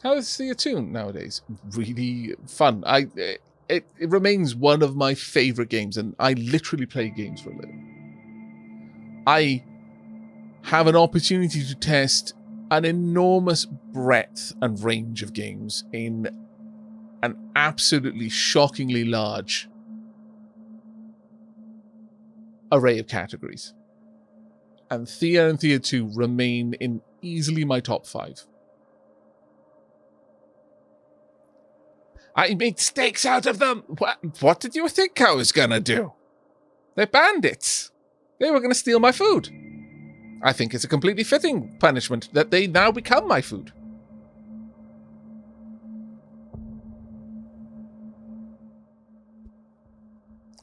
How is Thea Toon nowadays? Really fun. It remains one of my favorite games, and I literally play games for a living. I have an opportunity to test an enormous breadth and range of games in an absolutely shockingly large array of categories. And Thea and Thea 2 remain in easily my top 5. I made steaks out of them! What did you think I was gonna do? They're bandits. They were gonna steal my food. I think it's a completely fitting punishment that they now become my food.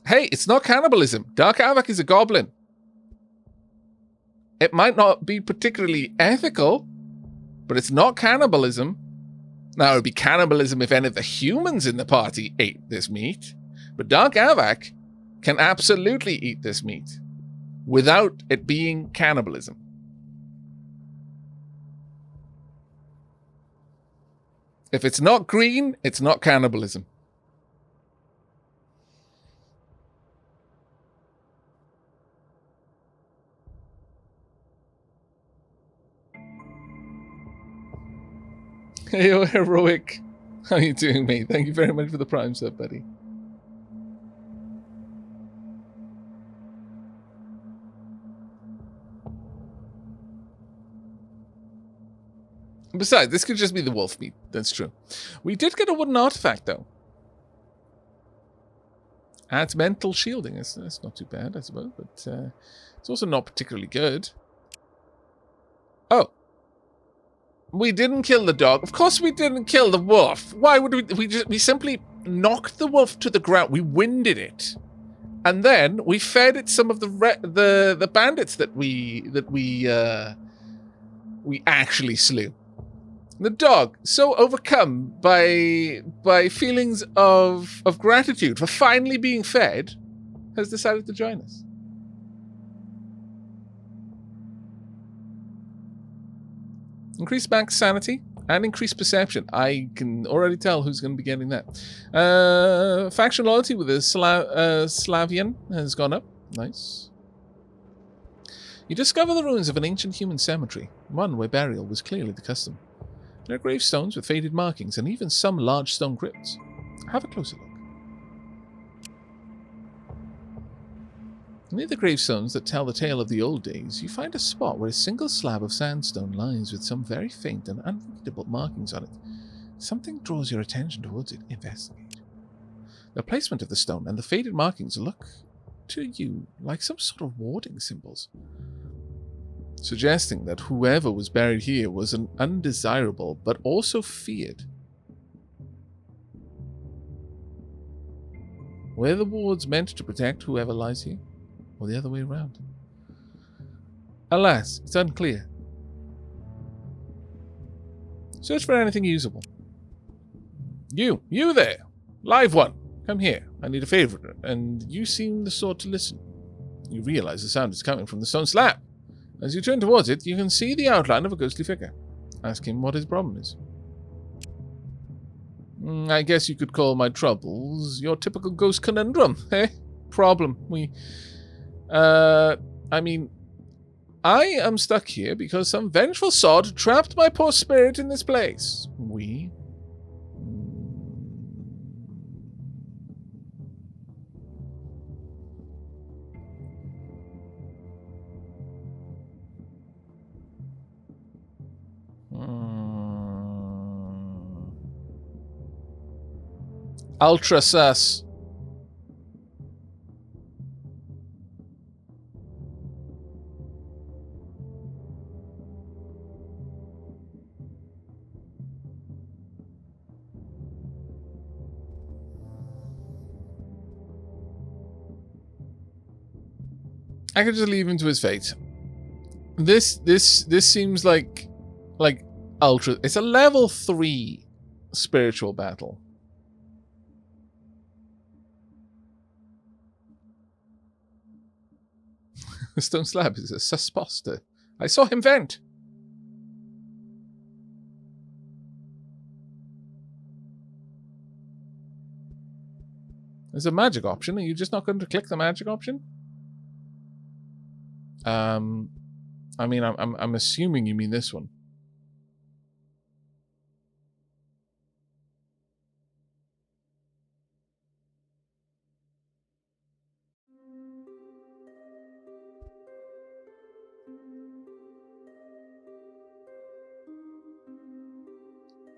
Hey, it's not cannibalism. Dark Aavak is a goblin. It might not be particularly ethical, but it's not cannibalism. Now, it would be cannibalism if any of the humans in the party ate this meat, but Dark Aavak can absolutely eat this meat without it being cannibalism. If it's not green, it's not cannibalism. Hey, oh, Heroic. How you doing, mate? Thank you very much for the Prime sub, buddy. Besides, this could just be the wolf meat. That's true. We did get a wooden artifact, though. Adds mental shielding. That's not too bad, I suppose, but it's also not particularly good. Oh. We didn't kill the dog. Of course we didn't kill the wolf. Why would we simply knocked the wolf to the ground. We winded it. And then we fed it some of the bandits that we actually slew. The dog, so overcome by feelings of gratitude for finally being fed, has decided to join us. Increased max sanity and increased perception. I can already tell who's going to be getting that. Faction loyalty with a Slavian has gone up. Nice. You discover the ruins of an ancient human cemetery, one where burial was clearly the custom. There are gravestones with faded markings and even some large stone crypts. Have a closer look. Near the gravestones that tell the tale of the old days, you find a spot where a single slab of sandstone lies with some very faint and unreadable markings on it. Something draws your attention towards it. Investigate. The placement of the stone and the faded markings look to you like some sort of warding symbols, suggesting that whoever was buried here was an undesirable but also feared. Were the wards meant to protect whoever lies here, or the other way around? Alas, it's unclear. Search for anything usable. You there! Live one! Come here, I need a favor, and you seem the sort to listen. You realize the sound is coming from the stone slab. As you turn towards it, you can see the outline of a ghostly figure. Ask him what his problem is. I guess you could call my troubles your typical ghost conundrum, eh? Problem. I am stuck here because some vengeful sod trapped my poor spirit in this place. Ultra sus. I could just leave him to his fate. This seems like ultra. It's a level 3 spiritual battle. The stone slab is a susposter. I saw him vent. There's a magic option. Are you just not going to click the magic option? I mean, I'm assuming you mean this one.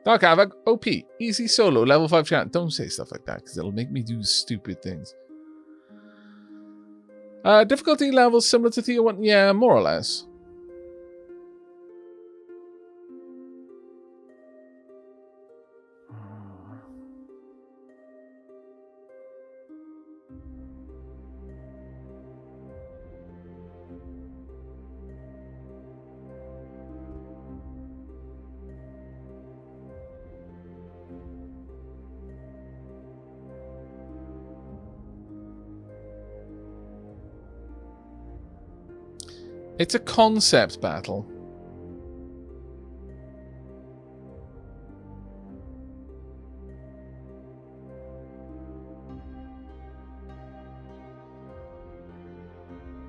Dark Aavak, OP, easy solo, level 5 chat. Don't say stuff like that, because it'll make me do stupid things. Difficulty levels similar to Thea 1? Yeah, more or less. It's a concept battle.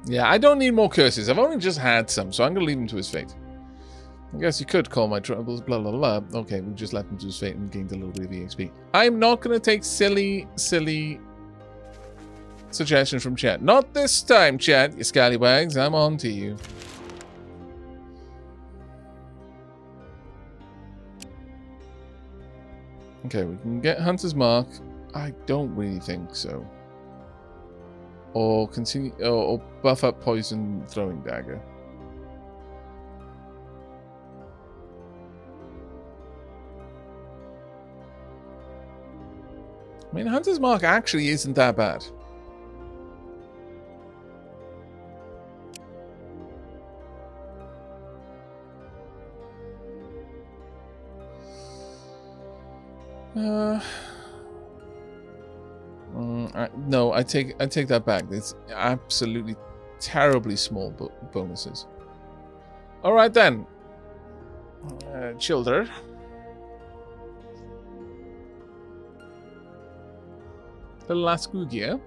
Yeah, I don't need more curses. I've only just had some, so I'm going to leave him to his fate. I guess you could call my troubles blah, blah, blah. Okay, we just left him to his fate and gained a little bit of EXP. I'm not going to take silly suggestions from chat. Not this time, chat, you scallywags. I'm on to you. Okay, we can get Hunter's Mark. I don't really think so. Or continue, or buff up Poison Throwing Dagger. I mean, Hunter's Mark actually isn't that bad. No, I take that back. It's absolutely terribly small bonuses. All right then, children. The last Gugia.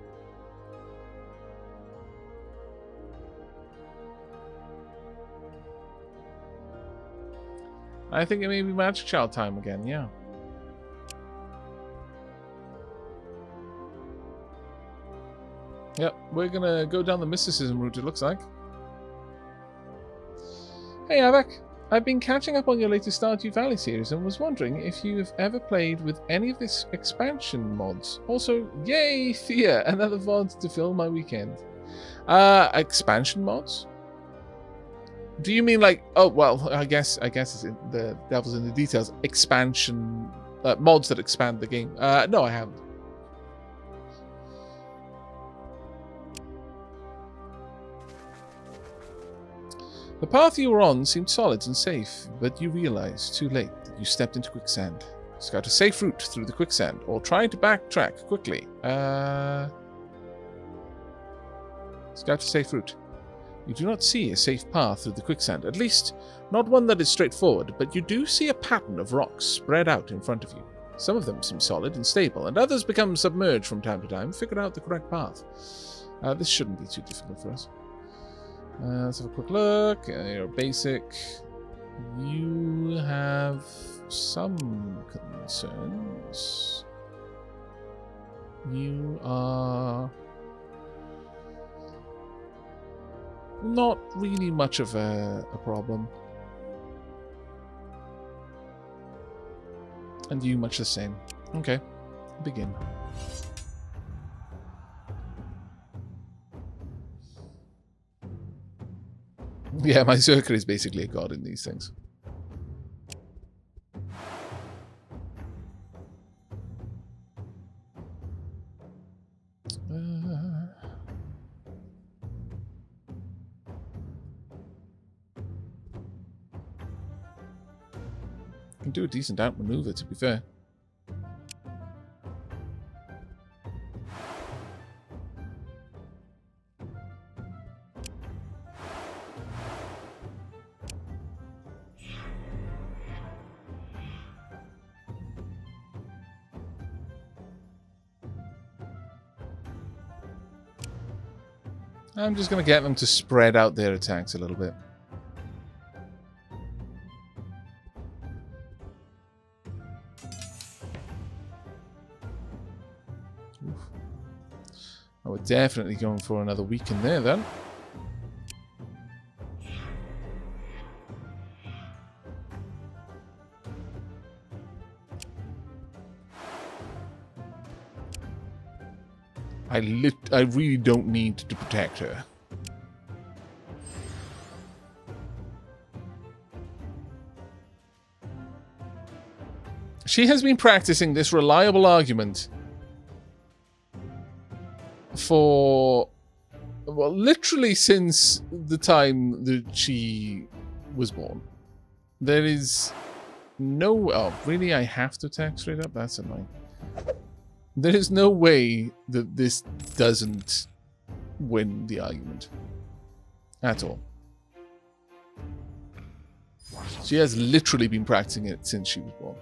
I think it may be Magic Child time again. Yeah. Yep, we're gonna go down the mysticism route, it looks like. Hey Aavak, I've been catching up on your latest Stardew Valley series and was wondering if you've ever played with any of this expansion mods. Also, yay, Thea, another VOD to fill my weekend. Expansion mods? Do you mean like, oh, well, I guess it's in the devil's in the details. Expansion, mods that expand the game. No, I haven't. The path you were on seemed solid and safe, but you realized too late that you stepped into quicksand. Scout a safe route through the quicksand, or try to backtrack quickly. Scout a safe route. You do not see a safe path through the quicksand, at least not one that is straightforward, but you do see a pattern of rocks spread out in front of you. Some of them seem solid and stable, and others become submerged from time to time. Figure out the correct path. This shouldn't be too difficult for us. Let's have a quick look. You're basic. You have some concerns. You are not really much of a problem. And you much the same. Okay, begin. Yeah, my Zerker is basically a god in these things. Can do a decent outmaneuver, to be fair. I'm just going to get them to spread out their attacks a little bit. Oof. Oh, we're definitely going for another weaken there then. I really don't need to protect her. She has been practicing this reliable argument for, well, literally since the time that she was born. There is no... Oh, really? I have to attack straight up? That's annoying. There is no way that this doesn't win the argument. At all. She has literally been practicing it since she was born.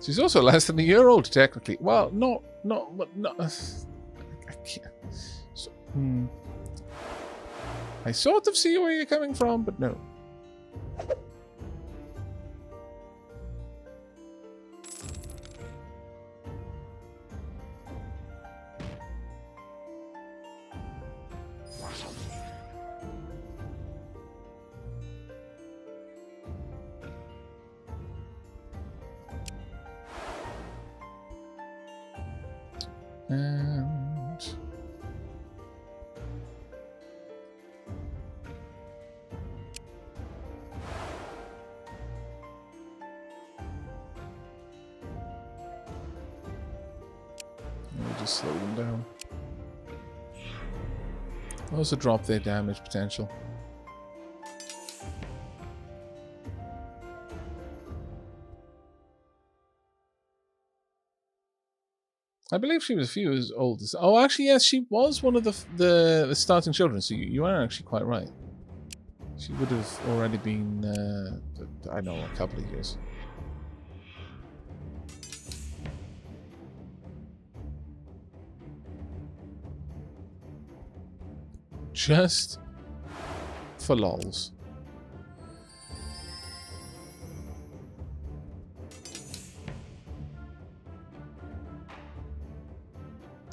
She's also less than a year old, technically. Well, not. I can't. So, I sort of see where you're coming from, but no. And we'll just slow them down. Also drop their damage potential. I believe she was a few years old. Oh, actually, yes, she was one of the starting children, so you are actually quite right. She would have already been, I know, a couple of years. Just for lols.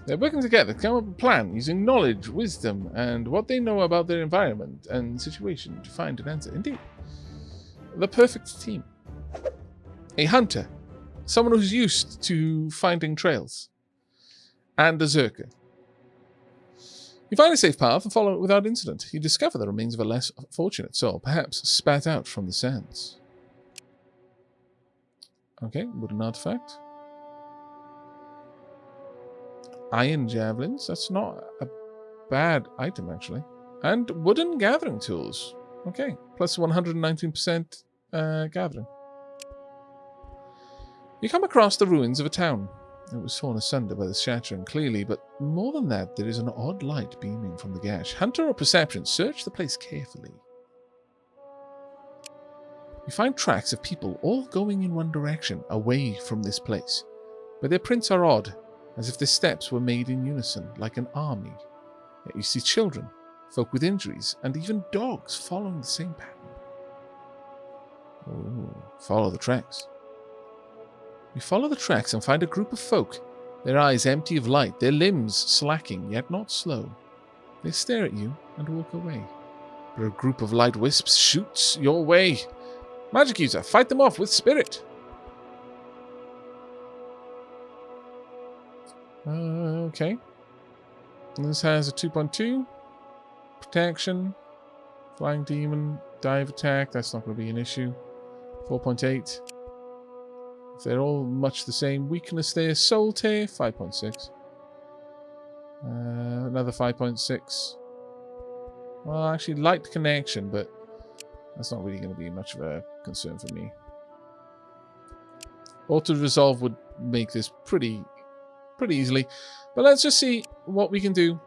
They're working together to come up with a plan using knowledge, wisdom, and what they know about their environment and situation to find an answer. Indeed. The perfect team. A hunter. Someone who's used to finding trails. And a Zerker. You find a safe path and follow it without incident. You discover the remains of a less fortunate soul, perhaps spat out from the sands. Okay, wooden artifact. Iron javelins, that's not a bad item actually. And wooden gathering tools. Okay, plus 119% gathering. You come across the ruins of a town. It was torn asunder by the shattering clearly, but more than that, there is an odd light beaming from the gash. Hunter or perception, search the place carefully. You find tracks of people all going in one direction, away from this place. But their prints are odd, as if the steps were made in unison, like an army. Yet you see children, folk with injuries, and even dogs following the same pattern. Oh, follow the tracks. You follow the tracks and find a group of folk, their eyes empty of light, their limbs slacking, yet not slow. They stare at you and walk away. But a group of light wisps shoots your way. Magic user, fight them off with spirit. Okay. This has a 2.2. Protection. Flying demon. Dive attack. That's not going to be an issue. 4.8. If they're all much the same. Weakness there. Soul tear. 5.6. Another 5.6. Well, actually, light connection, but that's not really going to be much of a concern for me. Auto-resolve would make this pretty easily. But let's just see what we can do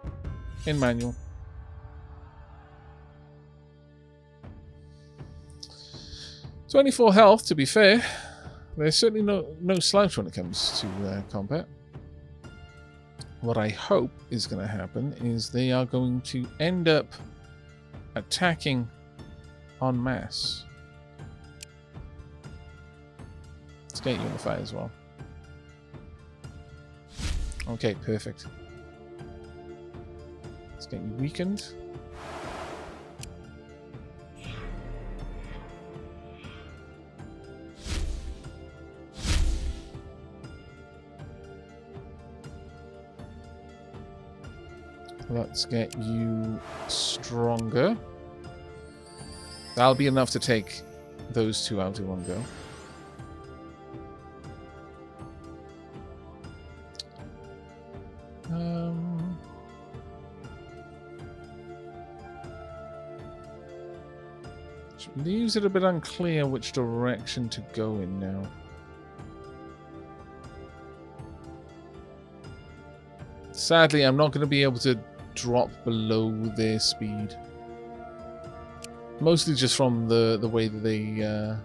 in manual. 24 health, to be fair. There's certainly no slouch when it comes to combat. What I hope is going to happen is they are going to end up attacking en masse. Let's get you in the fight as well. Okay, perfect. Let's get you weakened. Let's get you stronger. That'll be enough to take those two out in one go. Which leaves it a bit unclear which direction to go in now. Sadly, I'm not going to be able to drop below their speed. Mostly just from the way that they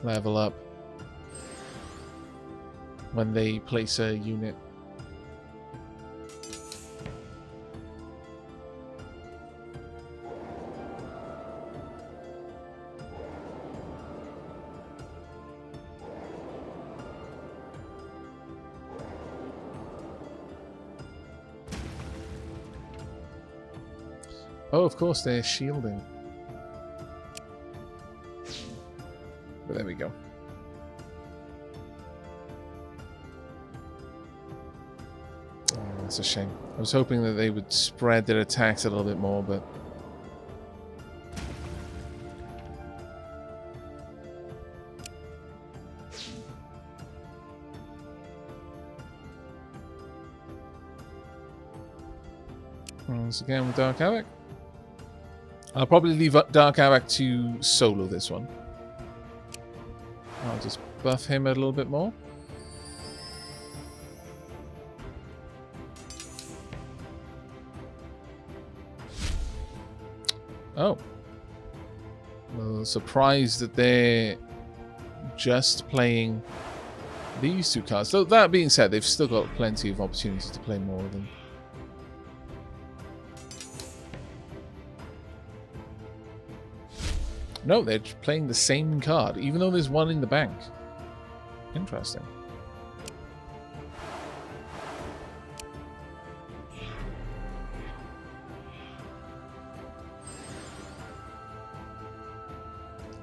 level up when they place a unit. Oh, of course, they're shielding. But there we go. Oh, that's a shame. I was hoping that they would spread their attacks a little bit more, but... Once again with Dark Aavak. I'll probably leave Dark Aavak to solo this one. I'll just buff him a little bit more. Oh. Well, surprised that they're just playing these two cards. Though that being said, they've still got plenty of opportunities to play more of them. No, they're playing the same card, even though there's one in the bank. Interesting.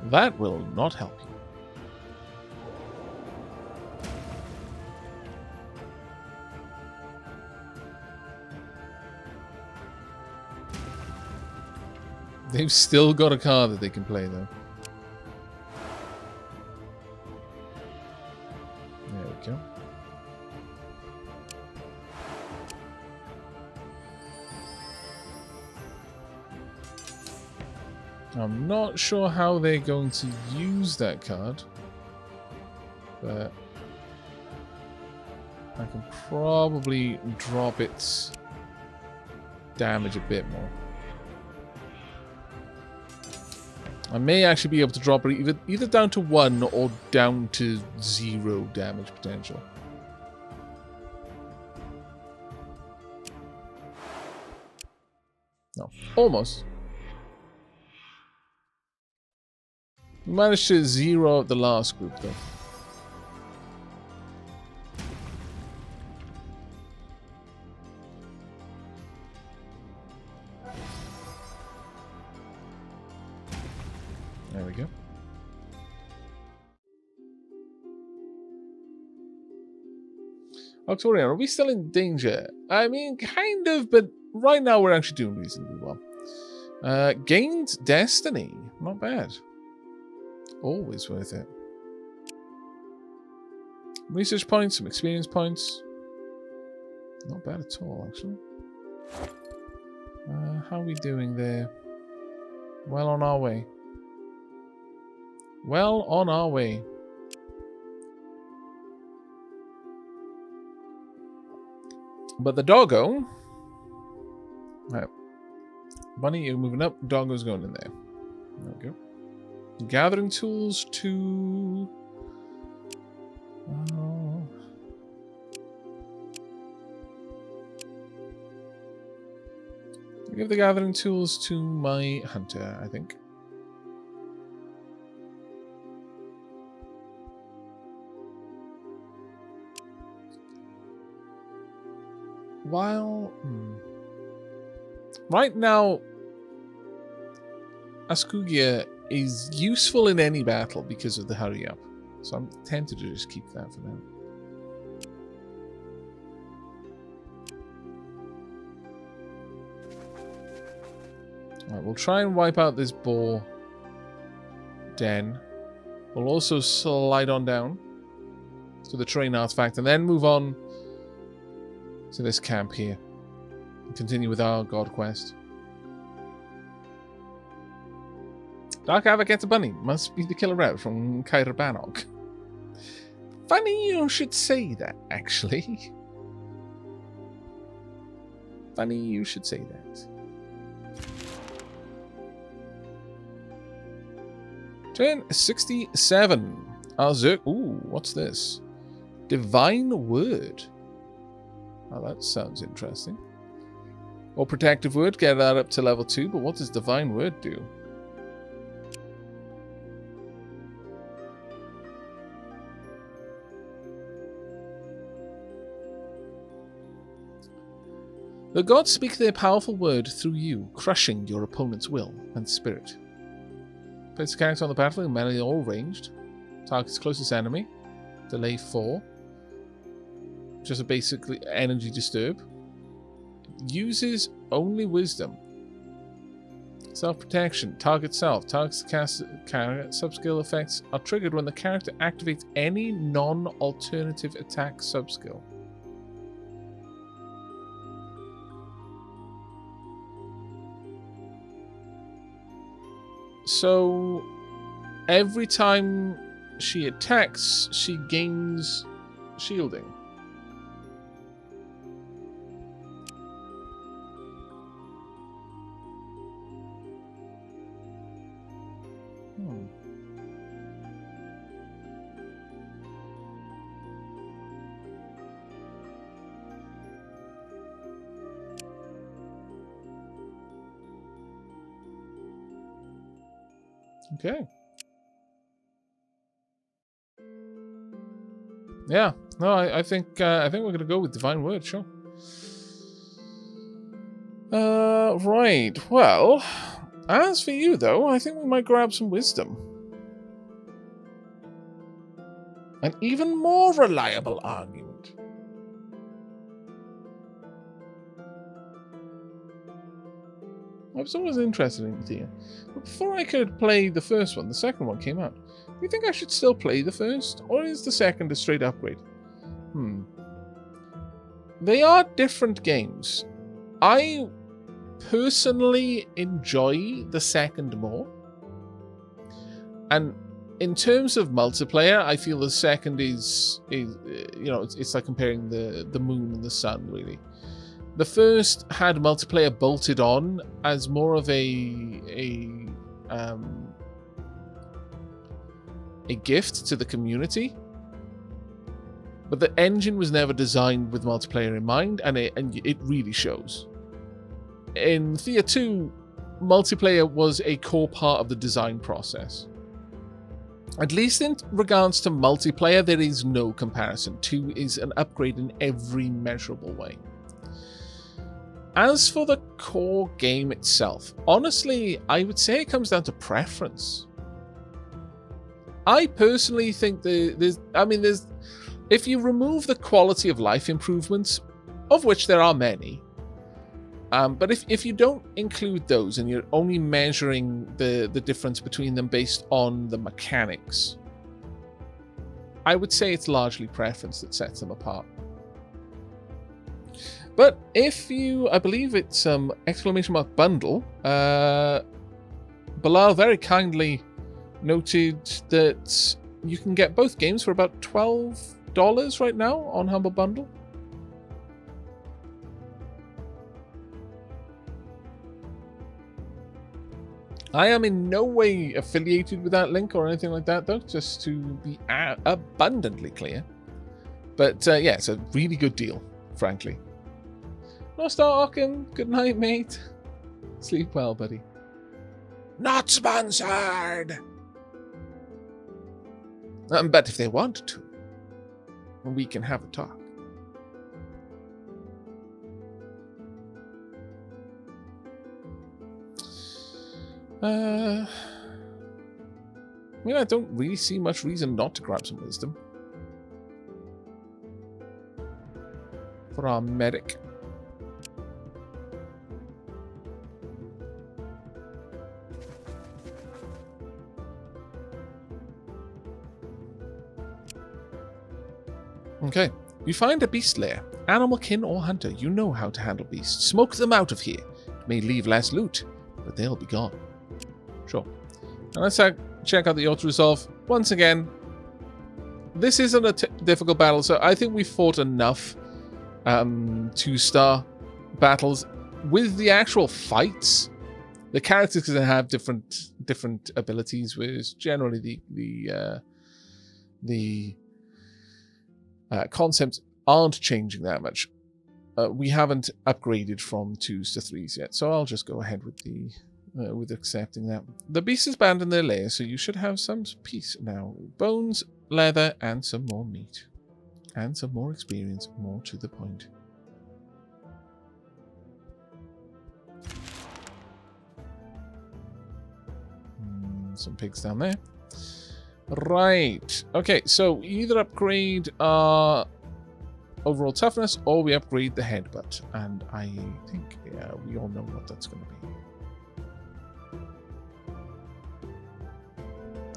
That will not help you. They've still got a card that they can play, though. There we go. I'm not sure how they're going to use that card, but I can probably drop its damage a bit more. I may actually be able to drop it either down to 1 or down to 0 damage potential. No, almost. We managed to 0 out the last group, though. There we go. Octorian, are we still in danger? I mean, kind of, but right now we're actually doing reasonably well. Gained Destiny. Not bad. Always worth it. Research points, some experience points. Not bad at all, actually. How are we doing there? Well on our way. Well on our way. But the doggo... Right. Bunny, you're moving up. Doggo's going in there. There we go. Gathering tools to... give the gathering tools to my hunter, I think. While... Right now, Ascugia is useful in any battle because of the hurry up. So I'm tempted to just keep that for now. Alright, we'll try and wipe out this boar den. We'll also slide on down to the train artifact and then move on to this camp here. And continue with our god quest. Dark Aavak gets a bunny. Must be the killer rat from Kaira Bannock. Funny you should say that, actually. Funny you should say that. Turn 67. Azurk. Ooh, what's this? Divine Word. Oh, that sounds interesting. Or Protective Word, get that up to level 2, but what does Divine Word do? The gods speak their powerful word through you, crushing your opponent's will and spirit. Place the character on the battlefield, melee all ranged. Target's closest enemy. Delay 4. Just a basically energy disturb. Uses only wisdom. Self-protection. Target self. Target's character subskill effects are triggered when the character activates any non-alternative attack subskill. So, every time she attacks, she gains shielding. Okay. Yeah. No, I think we're gonna go with Divine Word, sure. Right. Well, as for you though, I think we might grab some wisdom. An even more reliable argument. I was always interested in Thea. But before I could play the first one, the second one came out. Do you think I should still play the first? Or is the second a straight upgrade? They are different games. I personally enjoy the second more. And in terms of multiplayer, I feel the second is it's like comparing the moon and the sun, really. The first had multiplayer bolted on as more of a gift to the community, but the engine was never designed with multiplayer in mind, and it really shows. In Thea 2, multiplayer was a core part of the design process. At least in regards to multiplayer, there is no comparison. 2 is an upgrade in every measurable way. As for the core game itself, honestly, I would say it comes down to preference. I personally think there's if you remove the quality of life improvements, of which there are many, but if you don't include those and you're only measuring the difference between them based on the mechanics, I would say it's largely preference that sets them apart. But if you, I believe it's exclamation mark bundle, Bilal very kindly noted that you can get both games for about $12 right now on Humble Bundle. I am in no way affiliated with that link or anything like that, though, just to be abundantly clear. But yeah, it's a really good deal, frankly. No stalking. Good night, mate. Sleep well, buddy. Not sponsored! But if they want to, we can have a talk. I mean, I don't really see much reason not to grab some wisdom. For our medic. Okay. You find a beast lair. Animal kin or hunter, you know how to handle beasts. Smoke them out of here. It may leave less loot, but they'll be gone. Sure. Now let's check out the auto-resolve. Once again, this isn't a difficult battle, so I think we fought enough 2-star battles. With the actual fights, the characters can have different abilities, whereas generally the concepts aren't changing that much. We haven't upgraded from 2s to 3s yet, so I'll just go ahead with the with accepting that. The beast is banned in their lair, so you should have some peace now. Bones, leather, and some more meat. And some more experience, more to the point. Some pigs down there. Right. Okay, so we either upgrade our overall toughness or we upgrade the headbutt. And I think, yeah, we all know what that's going to be.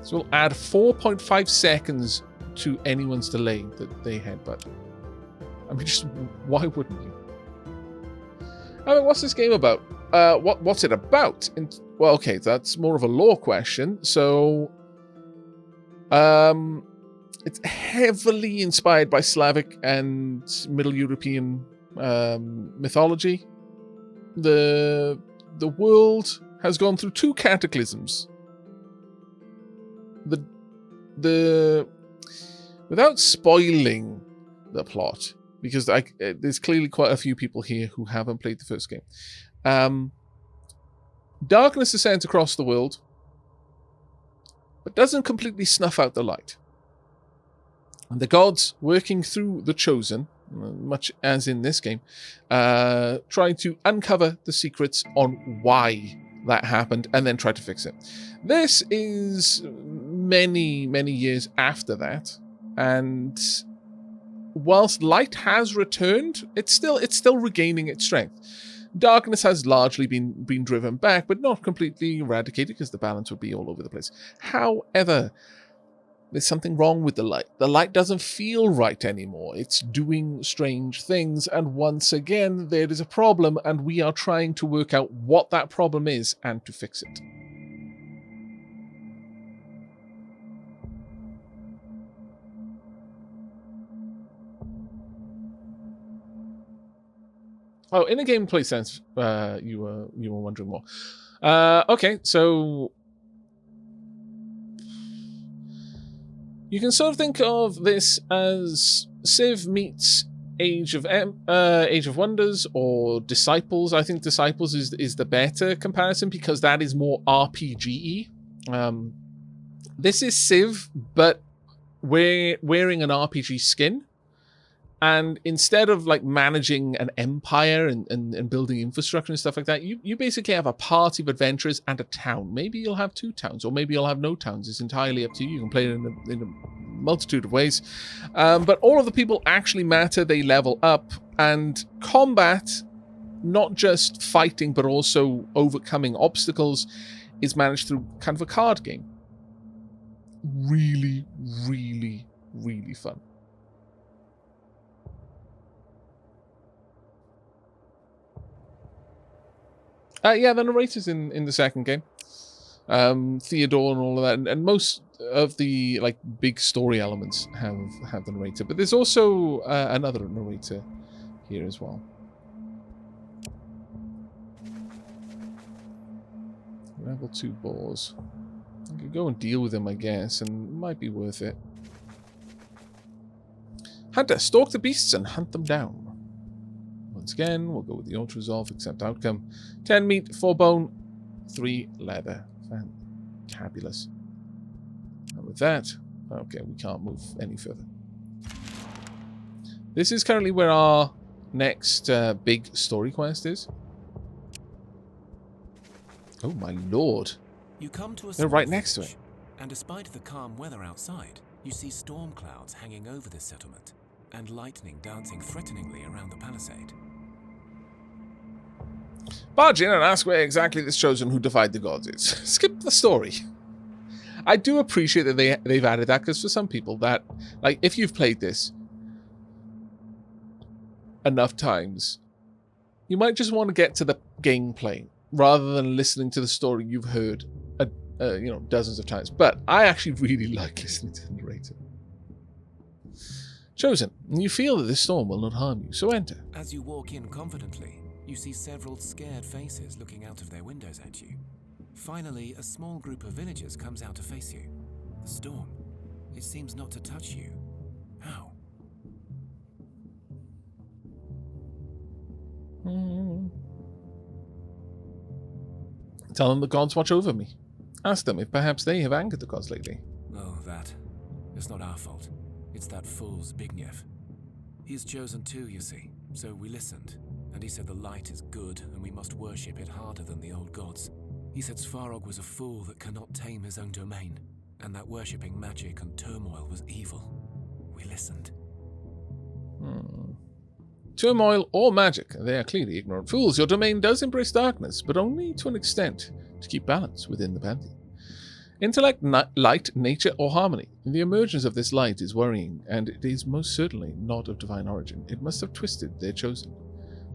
So we'll add 4.5 seconds to anyone's delay that they headbutt. I mean, just why wouldn't you? I mean, what's this game about? What's it about? Well, okay, that's more of a lore question. So, it's heavily inspired by Slavic and Middle European mythology. The world has gone through 2 cataclysms. Without spoiling the plot, because there's clearly quite a few people here who haven't played the first game. Darkness descends across the world, but doesn't completely snuff out the light. And the gods, working through the Chosen, much as in this game, trying to uncover the secrets on why that happened and then try to fix it. This is many, many years after that, and whilst light has returned, it's still regaining its strength. Darkness has largely been driven back, but not completely eradicated because the balance would be all over the place. However, there's something wrong with the light. The light doesn't feel right anymore. It's doing strange things, and once again, there is a problem, and we are trying to work out what that problem is and to fix it. Oh, in a gameplay sense, you were wondering more. Okay, so you can sort of think of this as Civ meets Age of Wonders or Disciples. I think Disciples is the better comparison because that is more RPG-y. This is Civ, but we're wearing an RPG skin. And instead of like managing an empire and building infrastructure and stuff like that, you basically have a party of adventurers and a town. Maybe you'll have 2 towns, or maybe you'll have no towns. It's entirely up to you. You can play it in a multitude of ways. But all of the people actually matter. They level up. And combat, not just fighting, but also overcoming obstacles, is managed through kind of a card game. Really, really, really fun. Yeah, the narrator's in the second game. Theodore and all of that, and most of the like big story elements have the narrator, but there's also another narrator here as well. Level 2 boars. I could go and deal with them, I guess, and it might be worth it. Hunter, stalk the beasts and hunt them down. Once again, we'll go with the auto-resolve, accept outcome. 10 meat, 4 bone, 3 leather. Fabulous. And with that, okay, we can't move any further. This is currently where our next big story quest is. Oh my lord. You come to a They're right next to it. And despite the calm weather outside, you see storm clouds hanging over this settlement, and lightning dancing threateningly around the palisade. Barge in and ask where exactly this chosen who defied the gods is. Skip the story. I do appreciate that they've added that, because for some people that, like, if you've played this enough times, you might just want to get to the gameplay rather than listening to the story you've heard, dozens of times. But I actually really like listening to the narrator. Chosen, you feel that this storm will not harm you, so enter. As you walk in confidently, you see several scared faces looking out of their windows at you. Finally, a small group of villagers comes out to face you. The storm, it seems not to touch you. How? Tell them the gods watch over me. Ask them if perhaps they have angered the gods lately. Oh, that. It's not our fault. It's that fool Zbigniew. He's chosen too, you see, so we listened. And he said the light is good and we must worship it harder than the old gods. He said Svarog was a fool that cannot tame his own domain, and that worshipping magic and turmoil was evil. We listened. Turmoil or magic, they are clearly ignorant fools. Your domain does embrace darkness, but only to an extent, to keep balance within the pantheon. Intellect, light, nature, or harmony. The emergence of this light is worrying, and it is most certainly not of divine origin. It must have twisted their chosen.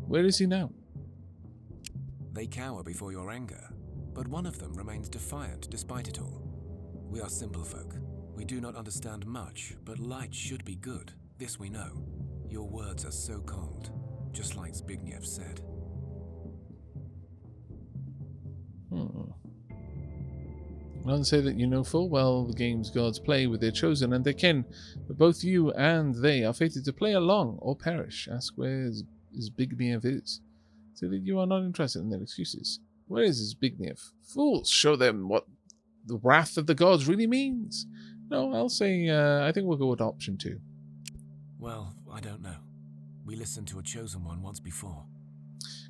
Where is he now? They cower before your anger, but one of them remains defiant despite it all. We are simple folk. We do not understand much, but light should be good. This we know. Your words are so cold, just like Zbigniew said. None say that you know full well the games gods play with their chosen and their kin, but both you and they are fated to play along or perish. Ask where Zbigniew is. Say that you are not interested in their excuses. Where is Zbigniew? Fools, show them what the wrath of the gods really means. No, I'll say, I think we'll go with option 2. Well, I don't know. We listened to a chosen one once before.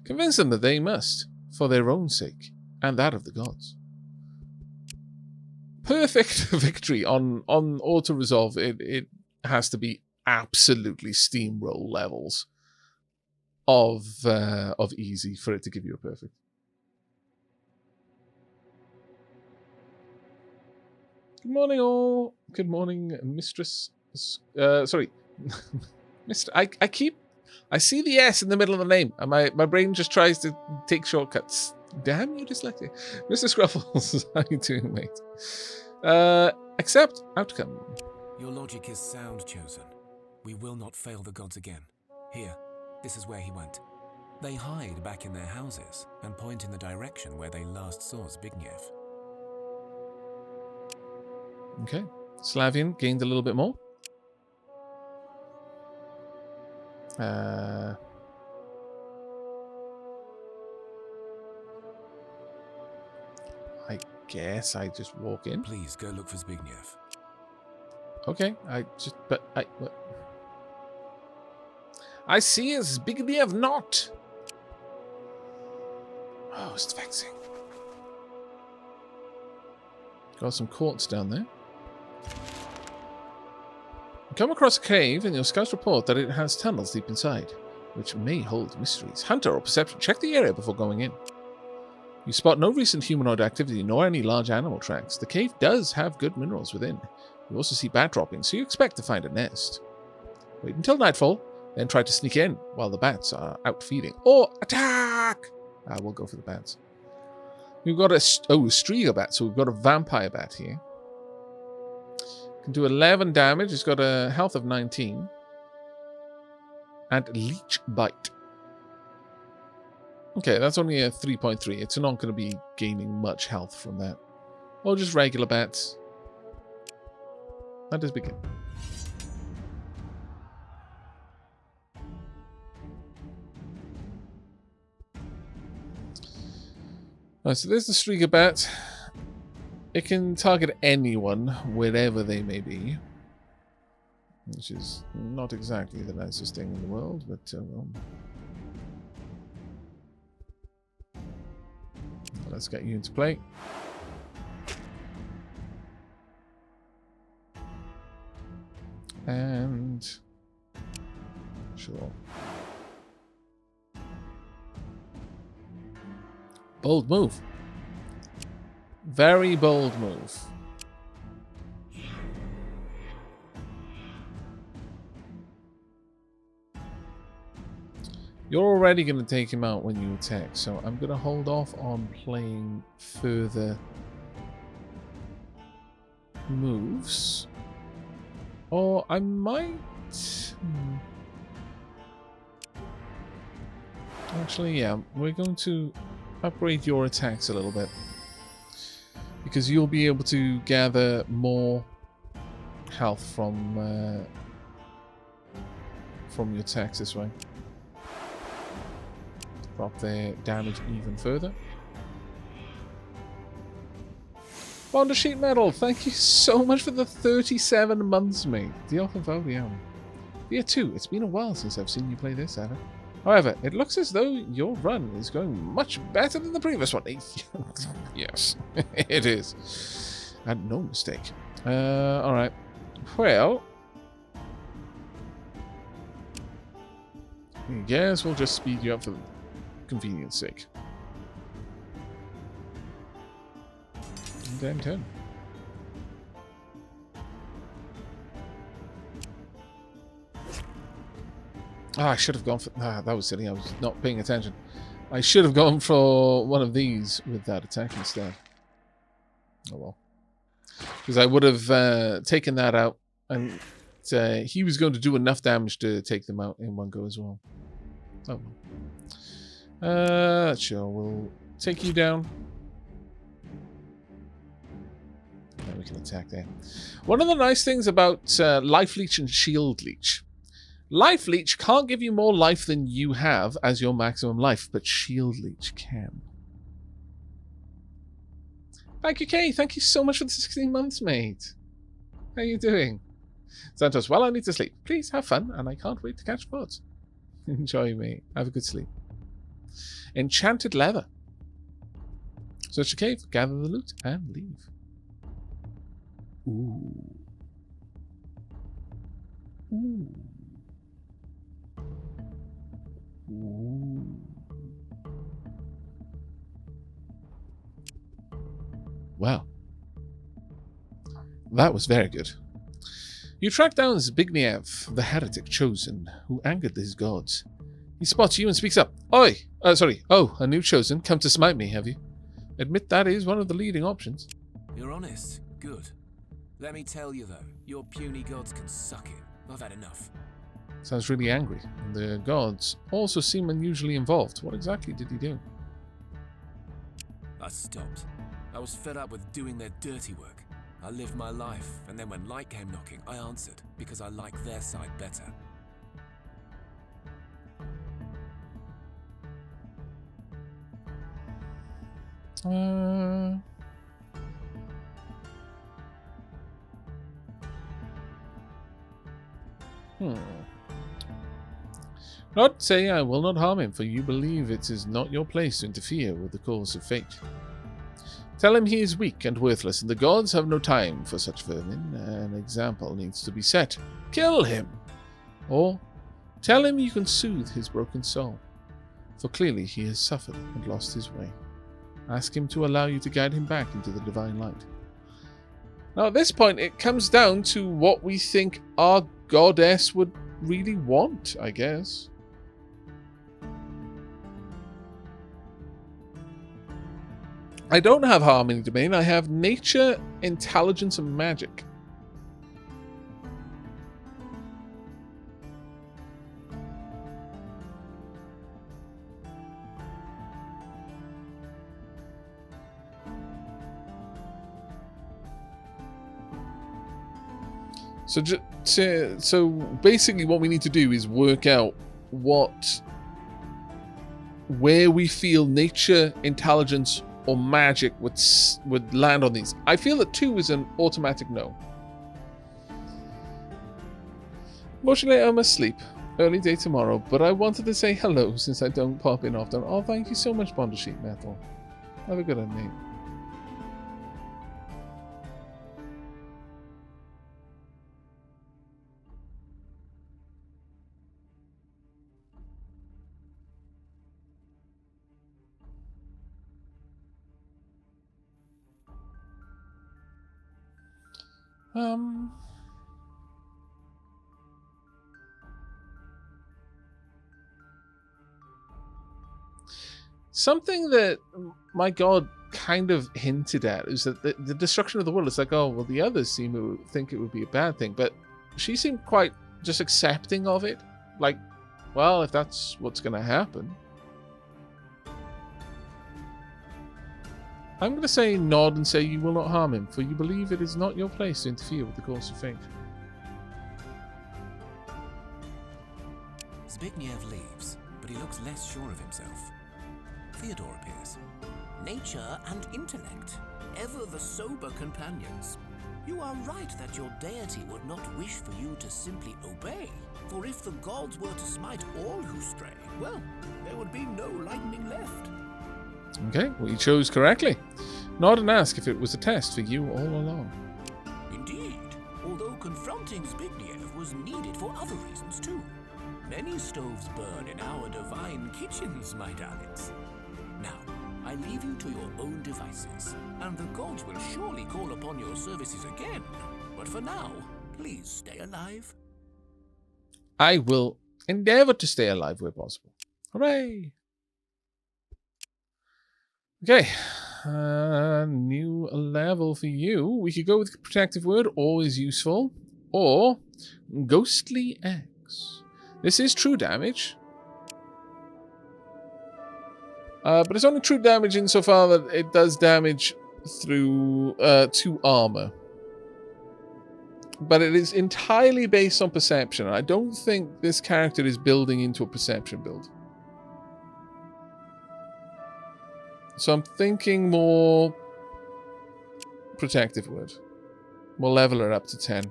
Convince them that they must, for their own sake, and that of the gods. Perfect victory on auto-resolve. It has to be absolutely steamroll levels of easy for it to give you a perfect. Good morning, all. Good morning, mistress. Sorry. I see the S in the middle of the name, and my brain just tries to take shortcuts. Damn you, dyslexia. Mr. Scruffles, how you doing, mate? Accept outcome. Your logic is sound, chosen. We will not fail the gods again. Here, this is where he went. They hide back in their houses and point in the direction where they last saw Zbigniew. Okay. Slavian gained a little bit more. I guess I just walk in. Please go look for Zbigniew. Okay, I see a Zbigniew not. Oh, it's vexing. Got some quartz down there. You come across a cave, and your scouts report that it has tunnels deep inside, which may hold mysteries. Hunter or perception, check the area before going in. You spot no recent humanoid activity, nor any large animal tracks. The cave does have good minerals within. You also see bat droppings, so you expect to find a nest. Wait until nightfall, then try to sneak in while the bats are out feeding. Or attack! We'll go for the bats. We've got a Striga bat, so we've got a vampire bat here. Can do 11 damage. It's got a health of 19. And leech bite. Okay, that's only a 3.3. It's not going to be gaining much health from that. Or just regular bats. That does begin. Alright, so there's the Striga bat. It can target anyone, wherever they may be. Which is not exactly the nicest thing in the world, but well. Let's get you into play. And sure. Bold move. Very bold move. You're already going to take him out when you attack, so I'm going to hold off on playing further moves. Or I might... Actually, yeah, we're going to upgrade your attacks a little bit. Because you'll be able to gather more health from your attacks this way. Drop their damage even further. Bond of Sheet Metal, thank you so much for the 37 months, mate. Diolch yn fawr iawn. Thea 2, it's been a while since I've seen you play this, Aavak. However, it looks as though your run is going much better than the previous one. Yes, it is. And no mistake. Alright. Well, I guess we'll just speed you up for convenience sake. Damn turn. Ah, I should have gone for... Ah, that was silly. I was not paying attention. I should have gone for one of these with that attack instead. Oh well. Because I would have taken that out, and he was going to do enough damage to take them out in one go as well. Oh well. Sure, we'll take you down. And we can attack there. One of the nice things about Life Leech and Shield Leech. Life Leech can't give you more life than you have as your maximum life, but Shield Leech can. Thank you, Kay. Thank you so much for the 16 months, mate. How are you doing? Santos, well, I need to sleep. Please have fun, and I can't wait to catch birds. Enjoy, mate. Have a good sleep. Enchanted Leather. Search the cave, gather the loot, and leave. Ooh. Ooh. Ooh. Wow. That was very good. You track down Zbigniew, the heretic chosen, who angered his gods. He spots you and speaks up. Oi! Sorry. Oh, a new chosen. Come to smite me, have you? Admit that is one of the leading options. You're honest. Good. Let me tell you, though, your puny gods can suck it. I've had enough. Sounds really angry. And the gods also seem unusually involved. What exactly did he do? I stopped. I was fed up with doing their dirty work. I lived my life, and then when light came knocking, I answered, because I like their side better. Not say I will not harm him, for you believe it is not your place to interfere with the course of fate. Tell him he is weak and worthless, and the gods have no time for such vermin. An example needs to be set. Kill him! Or tell him you can soothe his broken soul, for clearly he has suffered and lost his way. Ask him to allow you to guide him back into the divine light. Now at this point, it comes down to what we think our goddess would really want, I guess. I don't have Harmony Domain, I have Nature, Intelligence, and Magic. So basically what we need to do is work out where we feel nature, intelligence, or magic would land on these. I feel that 2 is an automatic no. Emotionally, I must sleep. Early day tomorrow, but I wanted to say hello since I don't pop in often. Oh, thank you so much, Bond of Sheet Metal. Have a good night. Something that my god kind of hinted at is that the destruction of the world is like, oh, well, the others seem to think it would be a bad thing, but she seemed quite just accepting of it. Like, well, if that's what's going to happen. I'm going to say nod and say you will not harm him, for you believe it is not your place to interfere with the course of fate. Zbigniew leaves, but he looks less sure of himself. Theodore appears. Nature and intellect, ever the sober companions. You are right that your deity would not wish for you to simply obey. For if the gods were to smite all who stray, well, there would be no lightning left. Okay, well, you chose correctly. Nod and ask if it was a test for you all along. Indeed, although confronting Zbigniew was needed for other reasons too. Many stoves burn in our divine kitchens, my darlings. Now, I leave you to your own devices, and the gods will surely call upon your services again. But for now, please stay alive. I will endeavor to stay alive where possible. Hooray! Okay, new level for you. We could go with Protective Word, always useful, or Ghostly X. This is true damage. But it's only true damage insofar that it does damage through 2 armor. But it is entirely based on perception. I don't think this character is building into a perception build. So I'm thinking more Protective Word. We'll level her up to 10.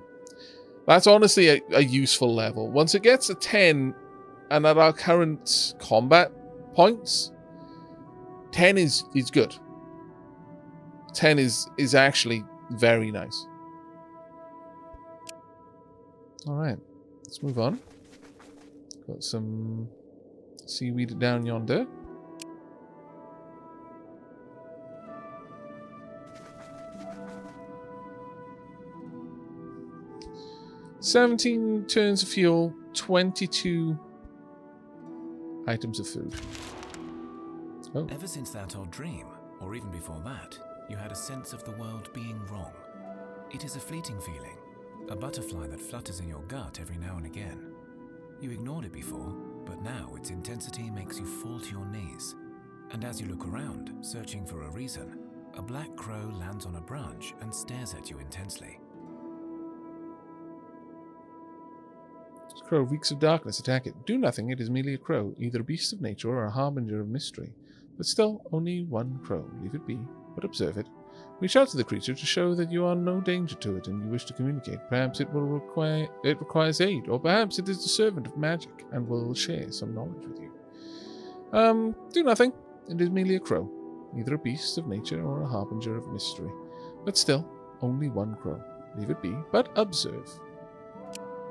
That's honestly a useful level. Once it gets a 10, and at our current combat points, 10 is good. 10 is actually very nice. Alright, let's move on. Got some seaweed down yonder. $17 turns of fuel, 22 items of food. Oh. Ever since that odd dream, or even before that, you had a sense of the world being wrong. It is a fleeting feeling, a butterfly that flutters in your gut every now and again. You ignored it before, but now its intensity makes you fall to your knees. And as you look around, searching for a reason, a black crow lands on a branch and stares at you intensely. This crow reeks of darkness. Attack it. Do nothing. It is merely a crow, either a beast of nature or a harbinger of mystery. But still, only one crow. Leave it be, but observe it. Reach out to the creature to show that you are no danger to it and you wish to communicate. Perhaps it requires aid, or perhaps it is the servant of magic and will share some knowledge with you. Do nothing. It is merely a crow, either a beast of nature or a harbinger of mystery. But still, only one crow. Leave it be, but observe.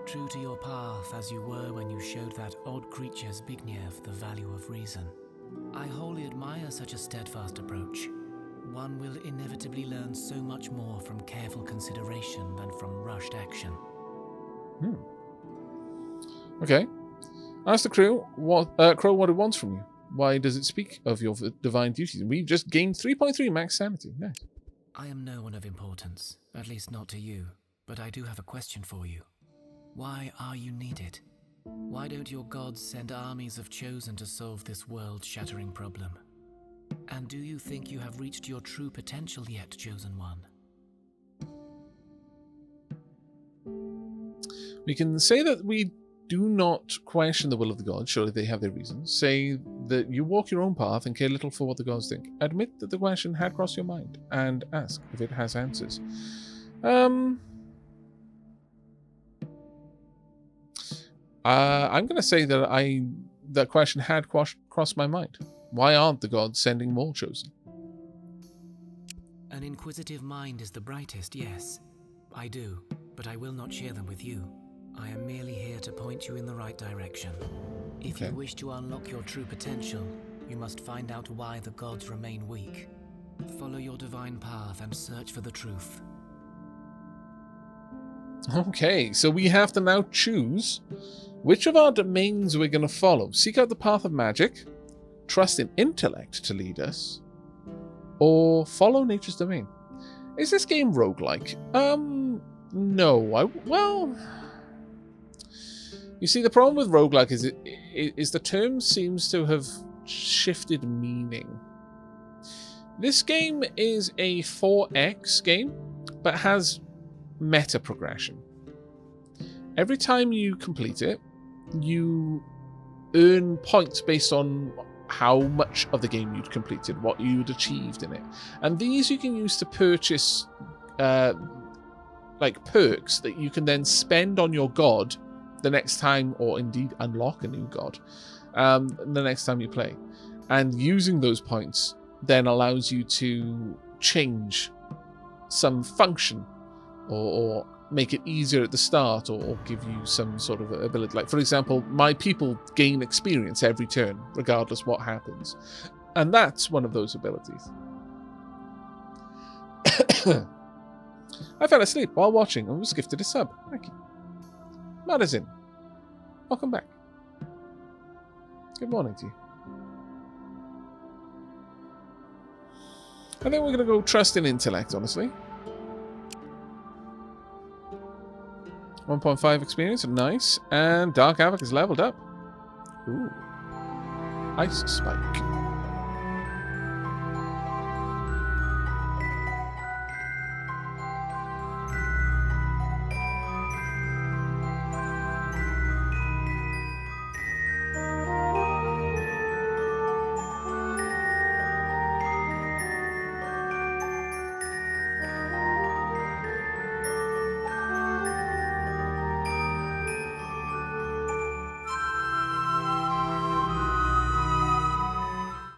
True to your path as you were when you showed that odd creature Zbigniew the value of reason. I wholly admire such a steadfast approach. One will inevitably learn so much more from careful consideration than from rushed action. Okay. Ask the crow what it wants from you. Why does it speak of your divine duties? We've just gained 3.3 max sanity. Nice. I am no one of importance, at least not to you, but I do have a question for you. Why are you needed? Why don't your gods send armies of chosen to solve this world-shattering problem? And do you think you have reached your true potential yet, Chosen One? We can say that we do not question the will of the gods, surely they have their reasons. Say that you walk your own path and care little for what the gods think. Admit that the question had crossed your mind, and ask if it has answers. I'm going to say that that question had crossed my mind. Why aren't the gods sending more chosen? An inquisitive mind is the brightest, yes. I do, but I will not share them with you. I am merely here to point you in the right direction. If you wish to unlock your true potential, you must find out why the gods remain weak. Follow your divine path and search for the truth. Okay, so we have to now choose which of our domains we're going to follow. Seek out the path of magic, trust in intellect to lead us, or follow nature's domain. Is this game roguelike? No. Well, you see, the problem with roguelike is the term seems to have shifted meaning. This game is a 4X game, but has meta progression. Every time you complete it, you earn points based on how much of the game you'd completed, what you'd achieved in it. And these you can use to purchase like perks that you can then spend on your god the next time, or indeed unlock a new god the next time you play. And using those points then allows you to change some function or make it easier at the start, or give you some sort of ability. Like, for example, my people gain experience every turn, regardless what happens. And that's one of those abilities. I fell asleep while watching and was gifted a sub. Thank you. Madison, welcome back. Good morning to you. I think we're going to go trust in intellect, honestly. 1.5 experience, nice. And Dark Aavak is leveled up. Ooh. Ice Spike.